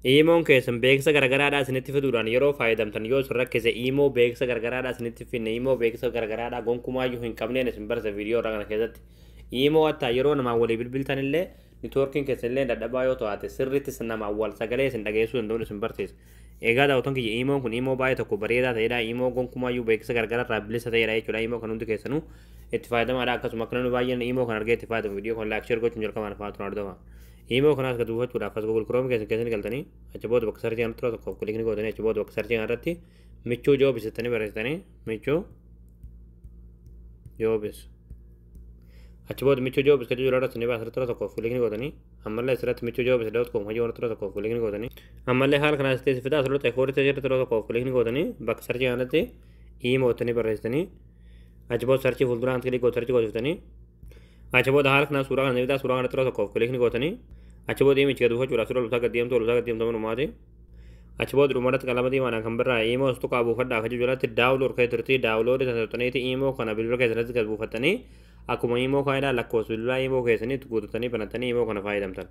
iMO'n keessan beeksisa garagaraadhaa isinitti fiduudhaan yeroo fayyadamtan yoo isin rakkise iMO beeksisa garagaraadhaa isinitti finne iMO beeksisa garagaraadhaa gonkumaayyuu hin qabneen isin barsa viidiyoo irraa kana keessatti iMO hatta yeroo namaa walii bilbiltan illee niitoorkiin keessan illee dadhabaa yoo ta'ate sirriitti isin namaa wal sagalee isin dhageessuu danda'uun isin barsiisa. Egaa daawwattoon kiyya iMO'n kun iMO baay'ee tokko bareedaa ta'edha. iMO gonkumaayyuu beeksisa garagaraarraa bilisa ta'edha jechuudha. iMO kan hundi keessanuu itti fayyadamaadha. Akkasuma akka namni baay'een iMO kan argee itti fayyadamu viidiyoo kan laayik sheer gochuun jalqabaan faatu hordofaa. iMO kanas gadu fachuudhaaf as Google Chrome keessan galtanii achi booda bakka sarjii irratti tokko kilikni gootanii achi booda bakka sarjii irratti michuu joobis jettanii barreessitanii michuu joobis achi booda michuu joobis kan jiru irratti ni baasirratti tokko kilikni gootanii ammallee asirratti michuu joobis.com hojii irratti tokko kilikni gootanii ammallee haala kanas ta'e fitaa asirratti koodii irratti tokko kilikni gootanii bakka sarjii irratti iMO jettanii barreessitanii achi booda sarjii fuulduraan kilik gootanii sarjii gootiftanii achi booda haala kanas suuraa kana bitaa suuraa kana tokko kilikni gootanii achi booda imichi gadu fachuudhaaf suuraa lusaa gaddeemtu manumaati achi booda dhumarratti qalama diimaadhaan kan birraa iMO tuqaa buufadhaa akka jalatti daawulood keessatti daawulood taasifataniiti iMO kana bilbila keessatti gad buufattanii akkuma iMO faayidaa lakkoofsa bilbilaa iMO keessanitti guutatanii banatanii iMO kana fayyadamtan.